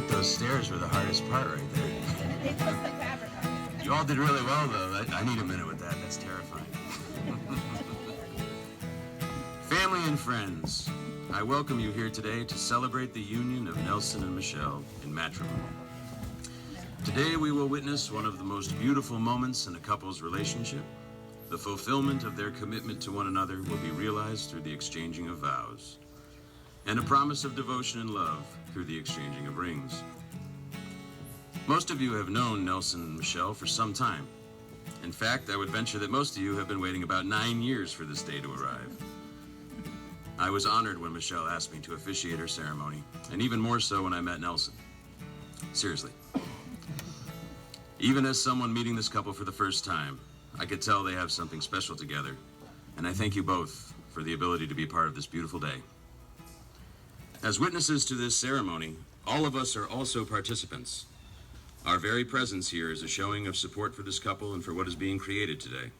those stairs were the hardest part right there. They put some fabric on it. You all did really well, though. I need a minute with that. That's terrifying. Family and friends, I welcome you here today to celebrate the union of Nelson and Michelle in matrimony. Today we will witness one of the most beautiful moments in a couple's relationship. The fulfillment of their commitment to one another will be realized through the exchanging of vows, and a promise of devotion and love through the exchanging of rings. Most of you have known Nelson and Michelle for some time. In fact, I would venture that most of you have been waiting about 9 years for this day to arrive. I was honored when Michelle asked me to officiate her ceremony, and even more so when I met Nelson. Seriously. Even as someone meeting this couple for the first time, I could tell they have something special together, and I thank you both for the ability to be part of this beautiful day. As witnesses to this ceremony, all of us are also participants. Our very presence here is a showing of support for this couple and for what is being created today.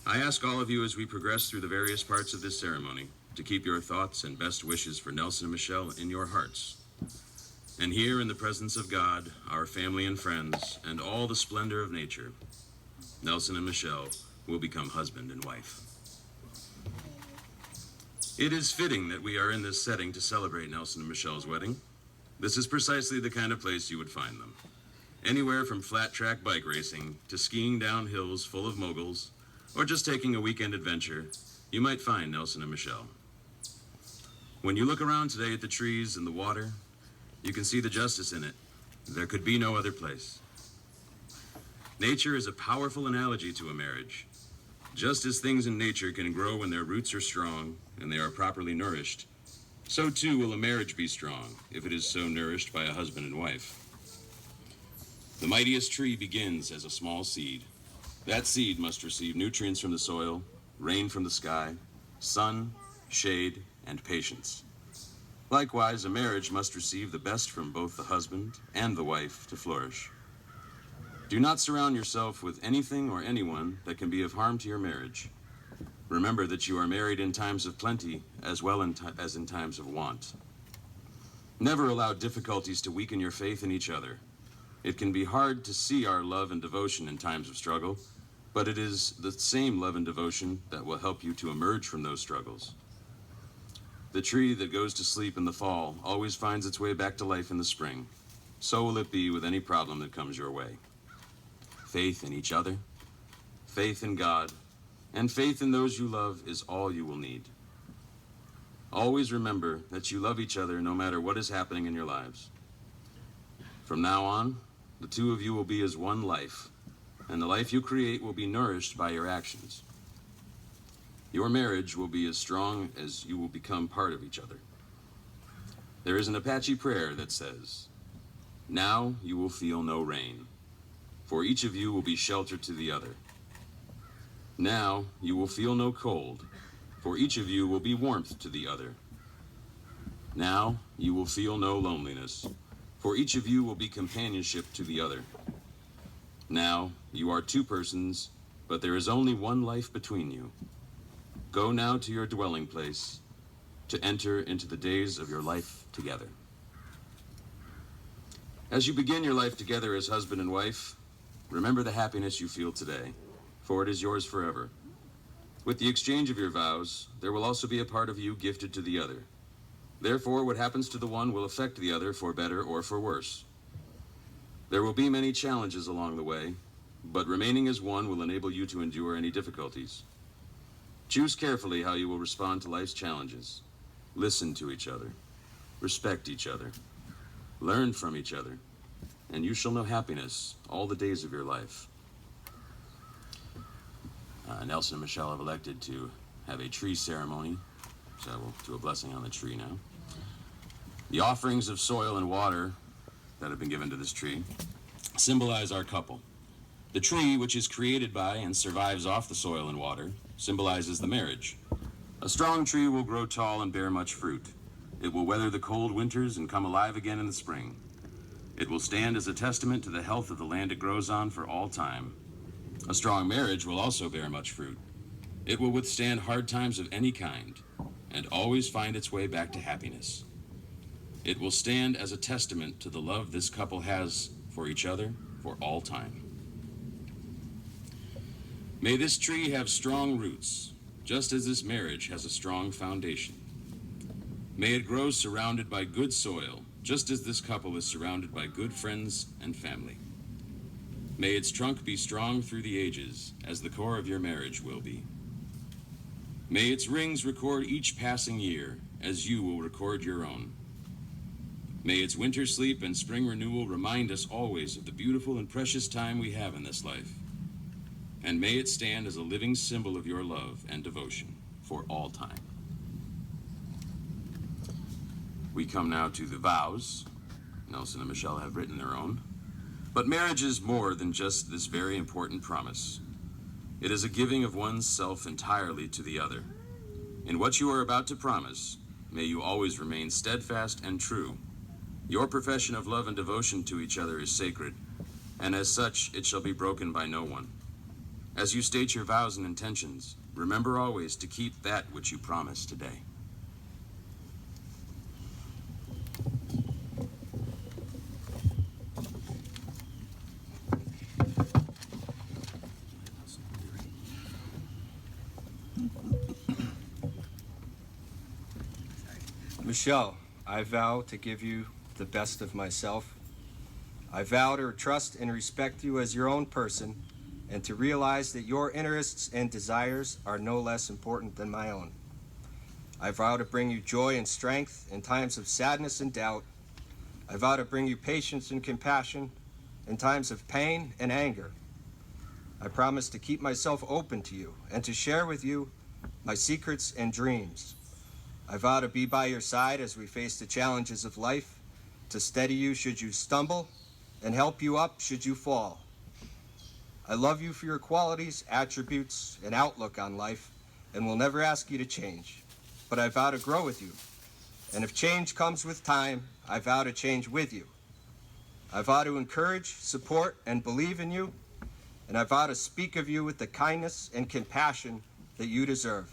I ask all of you as we progress through the various parts of this ceremony to keep your thoughts and best wishes for Nelson and Michelle in your hearts. And here in the presence of God, our family and friends, and all the splendor of nature, Nelson and Michelle will become husband and wife. It is fitting that we are in this setting to celebrate Nelson and Michelle's wedding. This is precisely the kind of place you would find them. Anywhere from flat track bike racing to skiing down hills full of moguls, or just taking a weekend adventure, you might find Nelson and Michelle. When you look around today at the trees and the water, you can see the justice in it. There could be no other place. Nature is a powerful analogy to a marriage. Just as things in nature can grow when their roots are strong and they are properly nourished, so too will a marriage be strong if it is so nourished by a husband and wife. The mightiest tree begins as a small seed. That seed must receive nutrients from the soil, rain from the sky, sun, shade, and patience. Likewise, a marriage must receive the best from both the husband and the wife to flourish. Do not surround yourself with anything or anyone that can be of harm to your marriage. Remember that you are married in times of plenty as well as in times of want. Never allow difficulties to weaken your faith in each other. It can be hard to see our love and devotion in times of struggle, but it is the same love and devotion that will help you to emerge from those struggles. The tree that goes to sleep in the fall always finds its way back to life in the spring. So will it be with any problem that comes your way. Faith in each other, faith in God, and faith in those you love is all you will need. Always remember that you love each other no matter what is happening in your lives. From now on, the two of you will be as one life, and the life you create will be nourished by your actions. Your marriage will be as strong as you will become part of each other. There is an Apache prayer that says, "Now you will feel no rain, for each of you will be shelter to the other. Now you will feel no cold, for each of you will be warmth to the other. Now you will feel no loneliness, for each of you will be companionship to the other. Now you are two persons, but there is only one life between you. Go now to your dwelling place to enter into the days of your life together." As you begin your life together as husband and wife, remember the happiness you feel today, for it is yours forever. With the exchange of your vows, there will also be a part of you gifted to the other. Therefore, what happens to the one will affect the other for better or for worse. There will be many challenges along the way, but remaining as one will enable you to endure any difficulties. Choose carefully how you will respond to life's challenges. Listen to each other. Respect each other. Learn from each other. And you shall know happiness all the days of your life. Nelson and Michelle have elected to have a tree ceremony, so we'll do a blessing on the tree now. The offerings of soil and water that have been given to this tree symbolize our couple. The tree, which is created by and survives off the soil and water, symbolizes the marriage. A strong tree will grow tall and bear much fruit. It will weather the cold winters and come alive again in the spring. It will stand as a testament to the health of the land it grows on for all time. A strong marriage will also bear much fruit. It will withstand hard times of any kind and always find its way back to happiness. It will stand as a testament to the love this couple has for each other for all time. May this tree have strong roots, just as this marriage has a strong foundation. May it grow surrounded by good soil, just as this couple is surrounded by good friends and family. May its trunk be strong through the ages, as the core of your marriage will be. May its rings record each passing year, as you will record your own. May its winter sleep and spring renewal remind us always of the beautiful and precious time we have in this life. And may it stand as a living symbol of your love and devotion for all time. We come now to the vows. Nelson and Michelle have written their own. But marriage is more than just this very important promise. It is a giving of one's self entirely to the other. In what you are about to promise, may you always remain steadfast and true. Your profession of love and devotion to each other is sacred, and as such, it shall be broken by no one. As you state your vows and intentions, remember always to keep that which you promise today. Michelle, I vow to give you the best of myself. I vow to trust and respect you as your own person and to realize that your interests and desires are no less important than my own. I vow to bring you joy and strength in times of sadness and doubt. I vow to bring you patience and compassion in times of pain and anger. I promise to keep myself open to you and to share with you my secrets and dreams. I vow to be by your side as we face the challenges of life, to steady you should you stumble, and help you up should you fall. I love you for your qualities, attributes, and outlook on life, and will never ask you to change. But I vow to grow with you. And if change comes with time, I vow to change with you. I vow to encourage, support, and believe in you, and I vow to speak of you with the kindness and compassion that you deserve.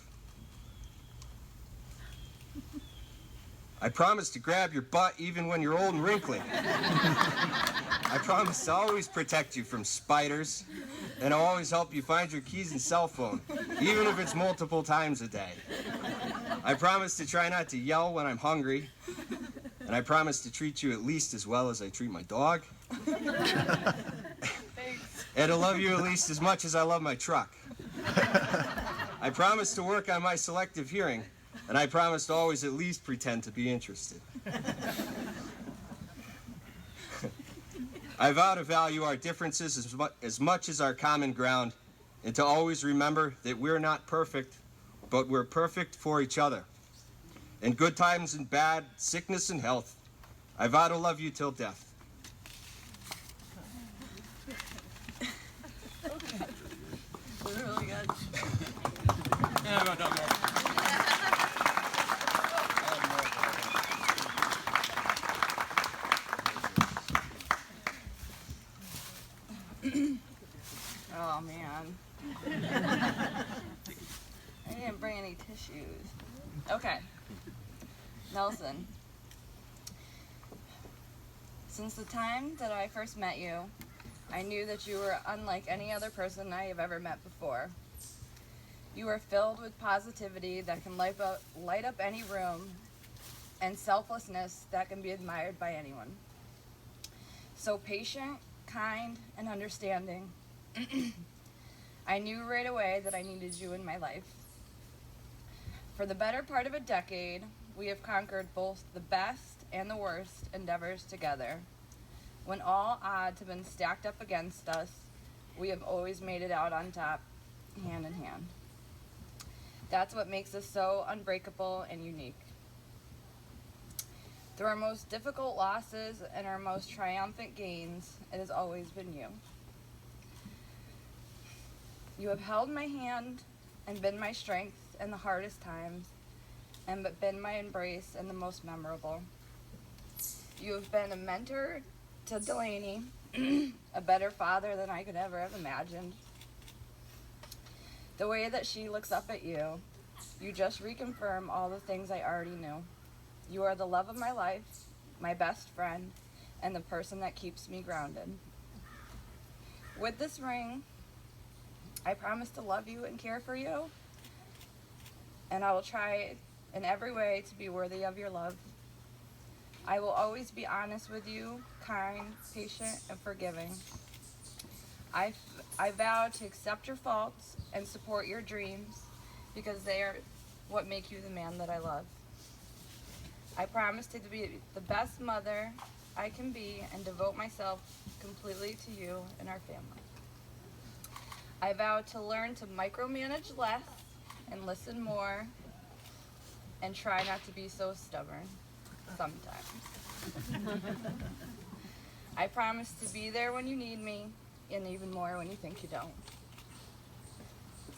I promise to grab your butt even when you're old and wrinkly. I promise to always protect you from spiders, and I'll always help you find your keys and cell phone, even if it's multiple times a day. I promise to try not to yell when I'm hungry, and I promise to treat you at least as well as I treat my dog. And to love you at least as much as I love my truck. I promise to work on my selective hearing, and I promise to always at least pretend to be interested. I vow to value our differences as much as our common ground, and to always remember that we're not perfect, but we're perfect for each other. In good times and bad, sickness and health, I vow to love you till death. Really good. Oh man. I didn't bring any tissues. Okay. Nelson. Since the time that I first met you, I knew that you were unlike any other person I have ever met before. You are filled with positivity that can light up any room, and selflessness that can be admired by anyone. So patient, kind, and understanding. I knew right away that I needed you in my life. For the better part of a decade, we have conquered both the best and the worst endeavors together. When all odds have been stacked up against us, we have always made it out on top, hand in hand. That's what makes us so unbreakable and unique. Through our most difficult losses and our most triumphant gains, it has always been you. You have held my hand and been my strength in the hardest times, and been my embrace in the most memorable. You have been a mentor to Delaney, a better father than I could ever have imagined. The way that she looks up at you, you just reconfirm all the things I already knew. You are the love of my life, my best friend, and the person that keeps me grounded. With this ring, I promise to love you and care for you, and I will try in every way to be worthy of your love. I will always be honest with you, kind, patient, and forgiving. I vow to accept your faults and support your dreams because they are what make you the man that I love. I promise to be the best mother I can be and devote myself completely to you and our family. I vow to learn to micromanage less and listen more and try not to be so stubborn sometimes. I promise to be there when you need me and even more when you think you don't.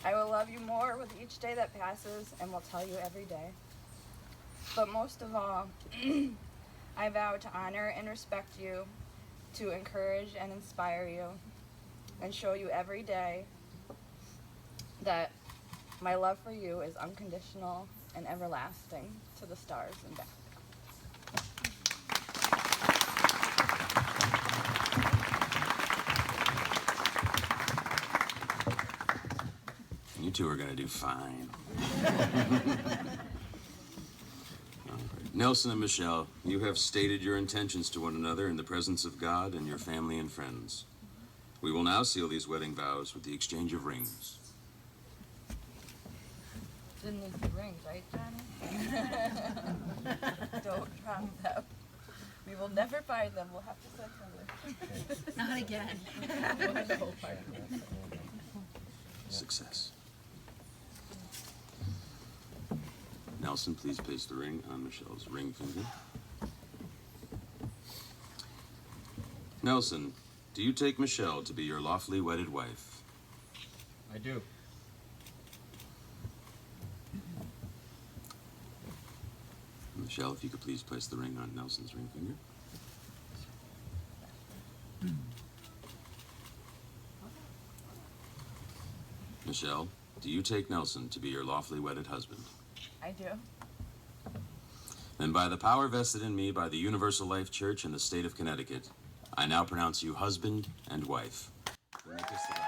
I will love you more with each day that passes and will tell you every day. But most of all, I vow to honor and respect you, to encourage and inspire you, and show you every day that my love for you is unconditional and everlasting to the stars and back. You two are going to do fine. Nelson and Michelle, you have stated your intentions to one another in the presence of God and your family and friends. We will now seal these wedding vows with the exchange of rings. Didn't need the rings, right, Johnny? Don't drop them. We will never find them. We'll have to send them. Not again. Success. Nelson, please place the ring on Michelle's ring finger. Nelson, do you take Michelle to be your lawfully wedded wife? I do. Michelle, if you could please place the ring on Nelson's ring finger. Michelle, do you take Nelson to be your lawfully wedded husband? I do. Then by the power vested in me by the Universal Life Church in the state of Connecticut, I now pronounce you husband and wife. Let me kiss the bride.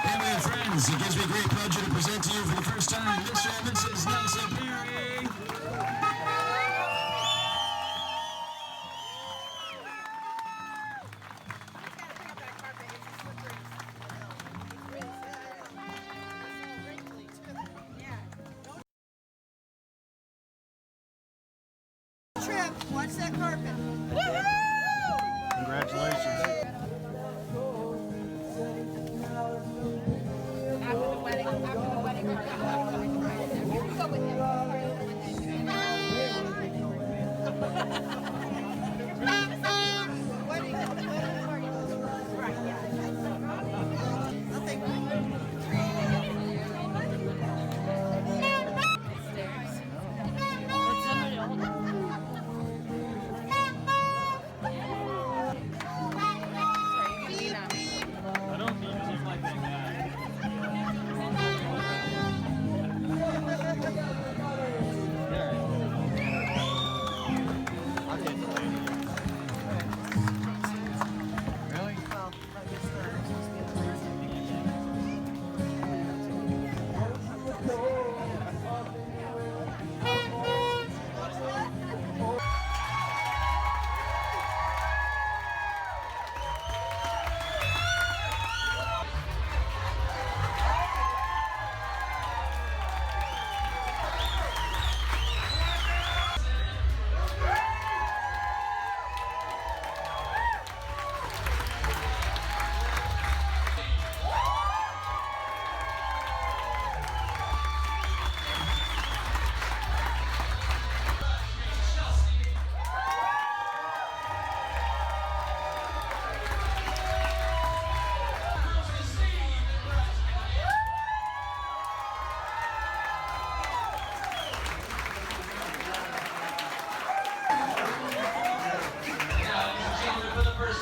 Family and friends, it gives me great pleasure to present to you for the first time Mr. and Mrs. Nelson Perry. Trip, watch that carpet. Congratulations.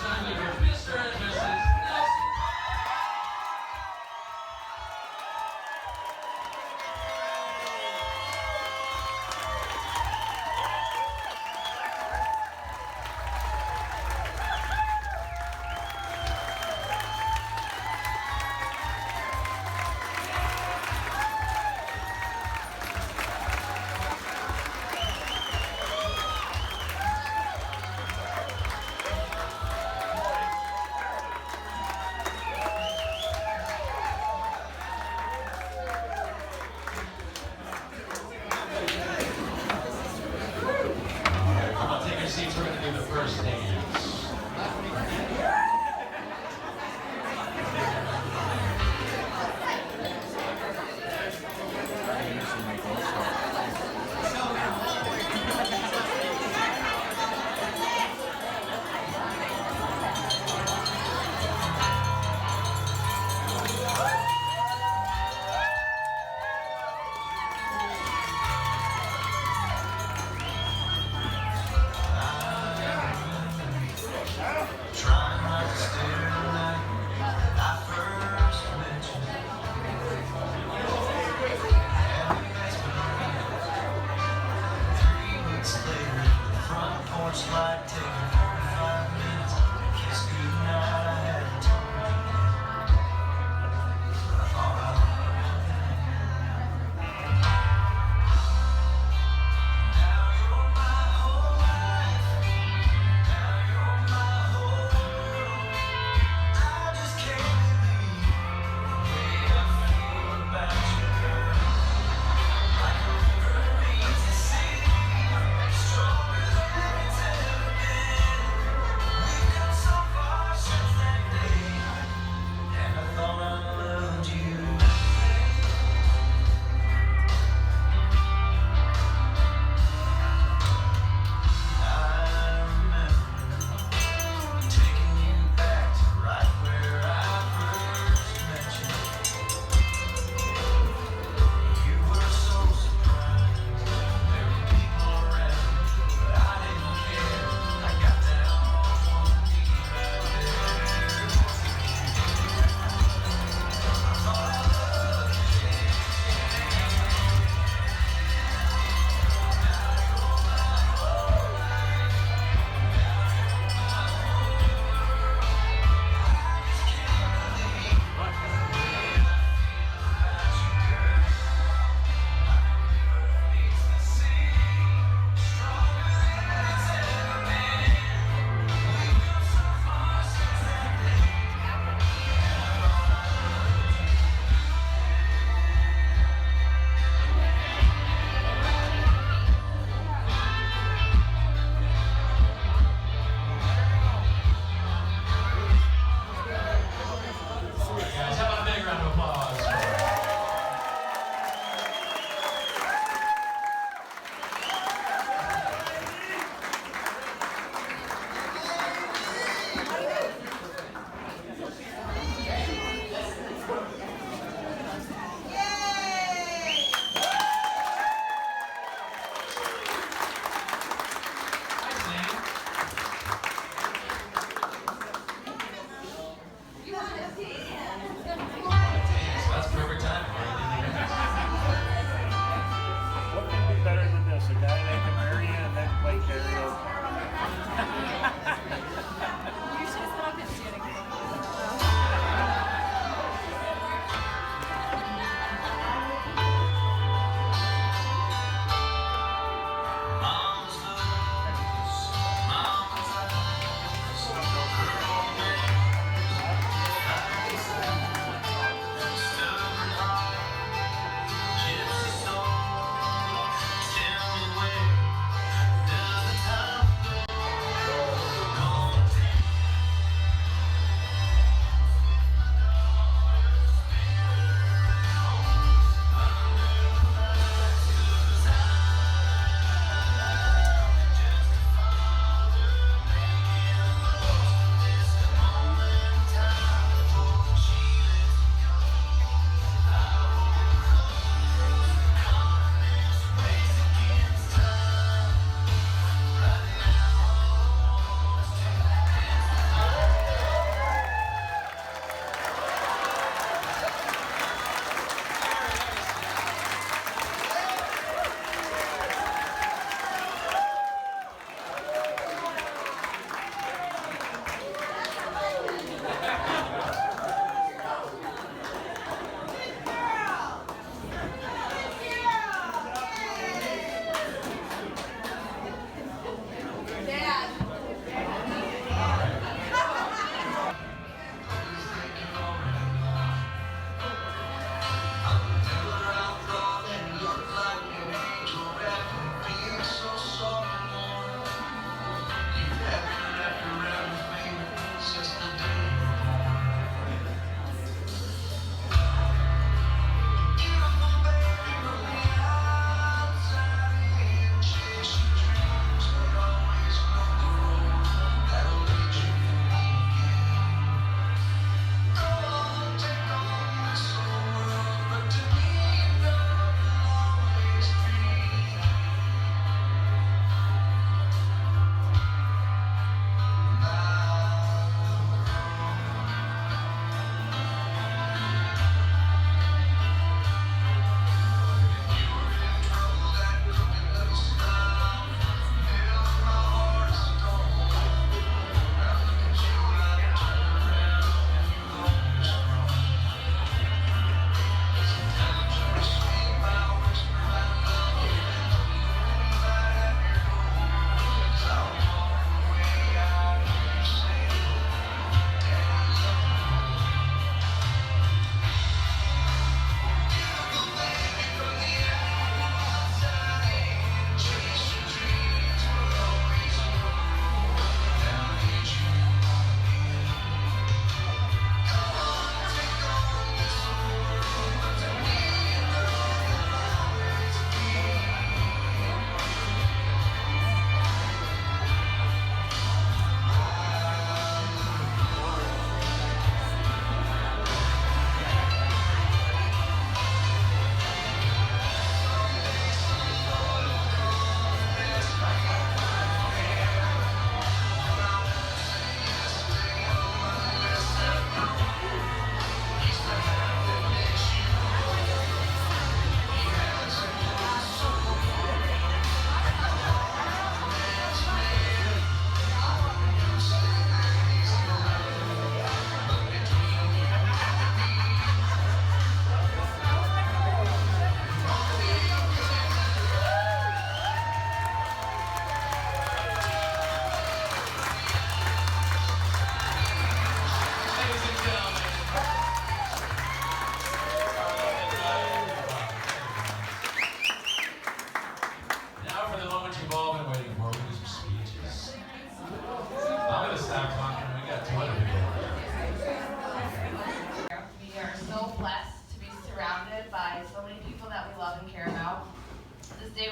time to hear Mr. and Mrs. Nelson. Come on, take your seats. We're going to do the first dance. Trying not to stare like I first met you. Having explanation. 3 weeks later, the front porch light taking 45 minutes. Kiss goodnight, I hadn't told you yet. But I thought I would. Now you're my whole life. Now you're my whole world. I just can't believe the way I feel about you, girl. Like a river meets the sea, stronger than it's ever been.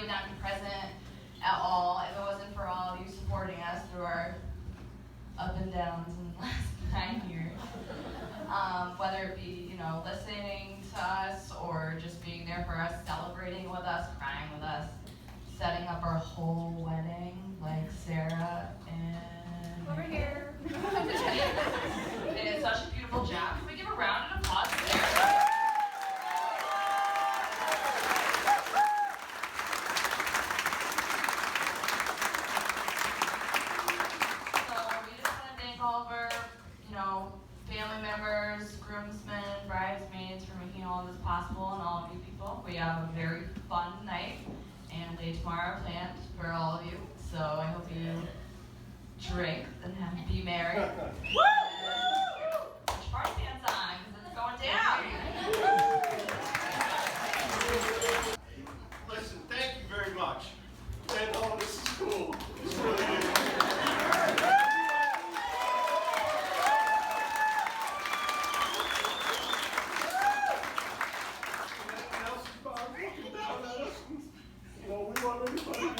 would not be present at all if it wasn't for all of you supporting us through our up and downs in the last 9 years. Whether it be, listening to us or just being there for us, celebrating with us, crying with us, setting up our whole wedding like Sarah and over here. They did such a beautiful job. Can we give a round of applause to Sarah? All of our, family members, groomsmen, bridesmaids for making all of this possible, and all of you people. We have a very fun night and day tomorrow planned for all of you. So I hope you drink and be merry. Woo! Put your party pants on because it's going down. Listen, thank you very much. And oh, this is cool. It's really good. We want everybody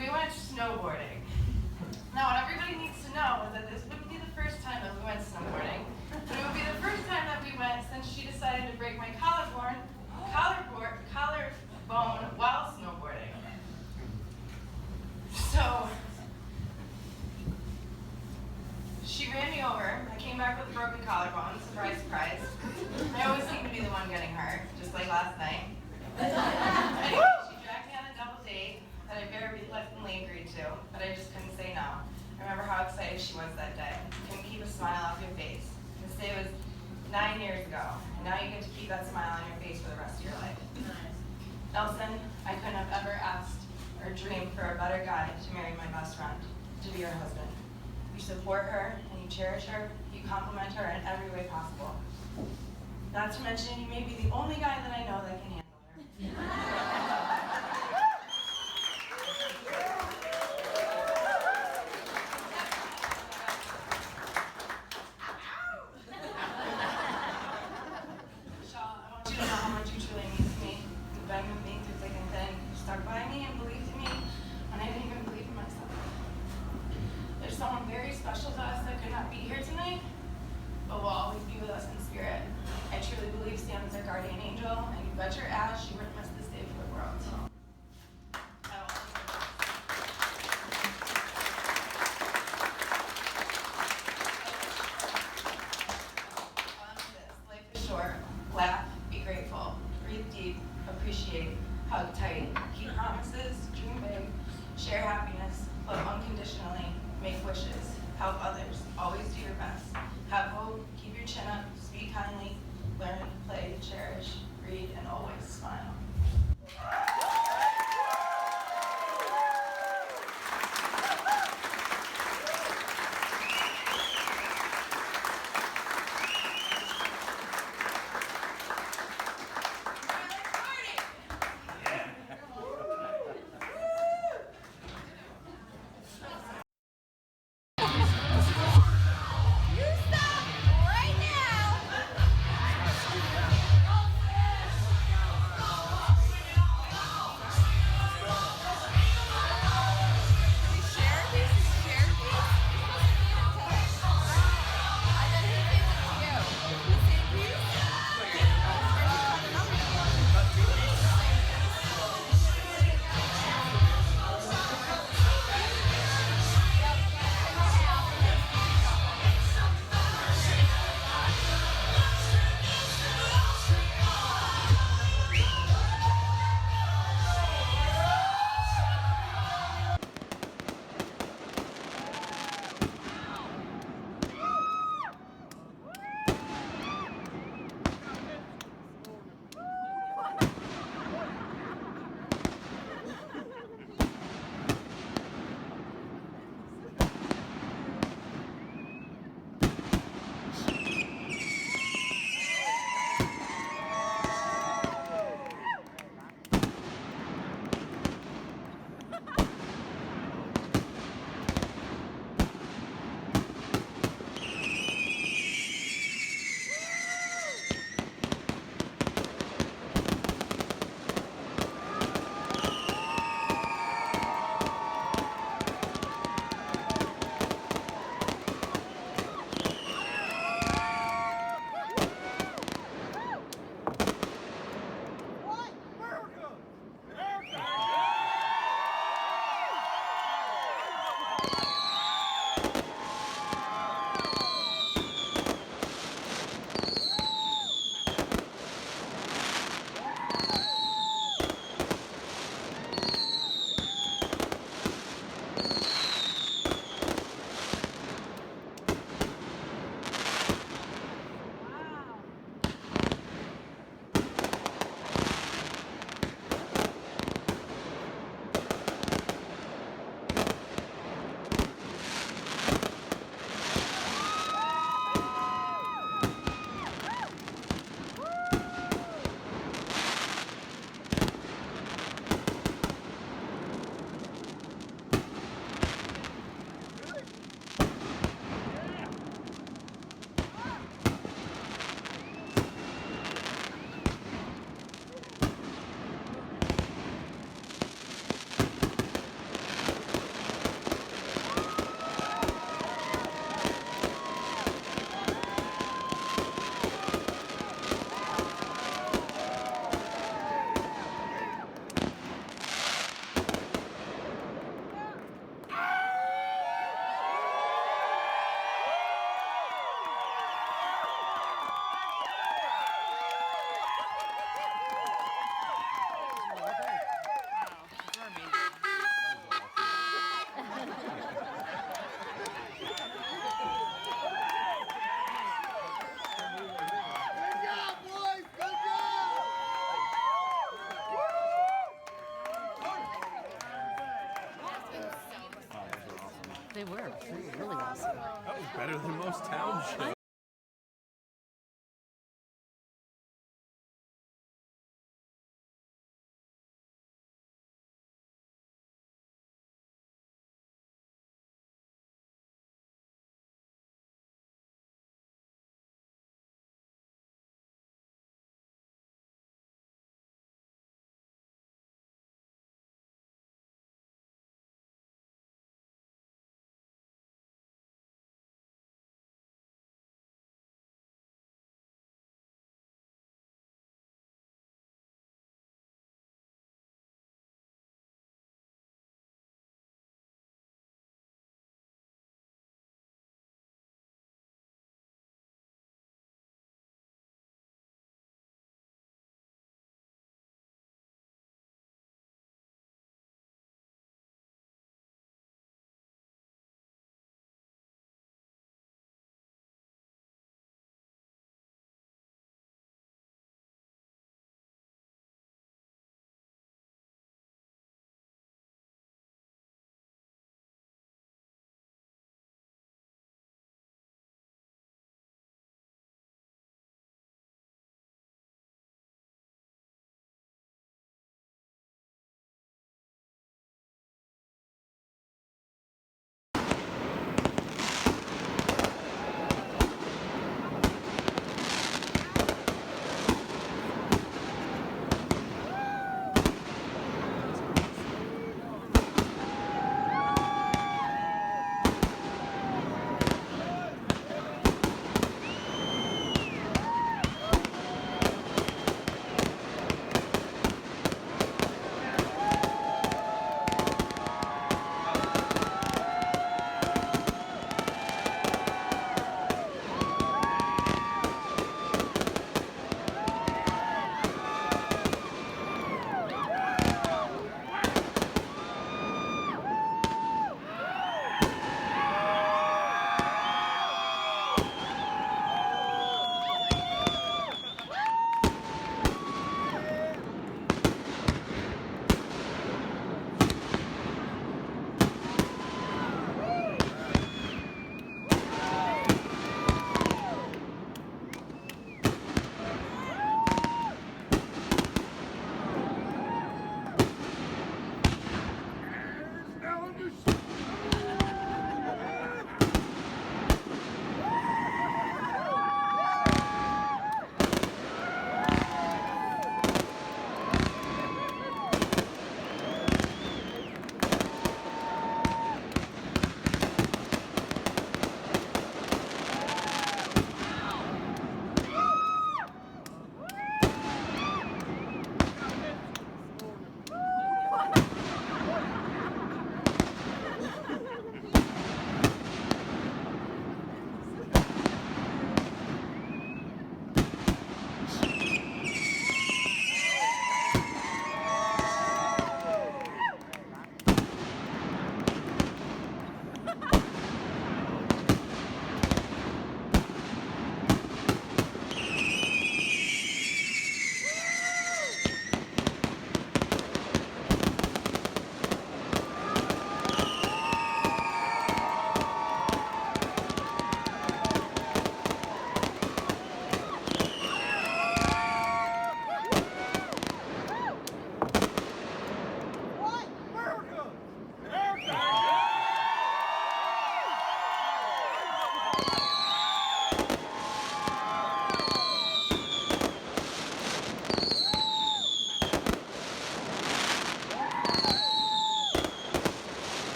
We went snowboarding. Now, what everybody needs to know is that this wouldn't be the first time that we went snowboarding, but it would be the first time that we went since she decided to break my collarbone while snowboarding. So, she ran me over. I came back with a broken collarbone. Surprise, surprise. I always seem to be the one getting hurt, just like last night. Anyway, she dragged me on a double date that I very reluctantly agreed to, but I just couldn't say no. I remember how excited she was that day. Couldn't keep a smile off your face. This day was 9 years ago, and now you get to keep that smile on your face for the rest of your life. Nelson, I couldn't have ever asked or dreamed for a better guy to marry my best friend, to be her husband. You support her, and you cherish her, you compliment her in every way possible. Not to mention, you may be the only guy that I know that can handle her. Someone very special to us that could not be here tonight, but will always be with us in spirit. I truly believe Sam is our guardian angel, and you bet your ass she wouldn't miss this day for the world. Life is short. Laugh, be grateful, breathe deep, appreciate, hug tight, keep promises, dream big, share happiness, love unconditionally, make wishes, help others, always do your best. Have hope, keep your chin up, speak kindly, learn, play, cherish, read, and always smile. They were really awesome. That was better than most town shows.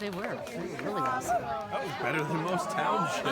They were really awesome. That was better than most town shows.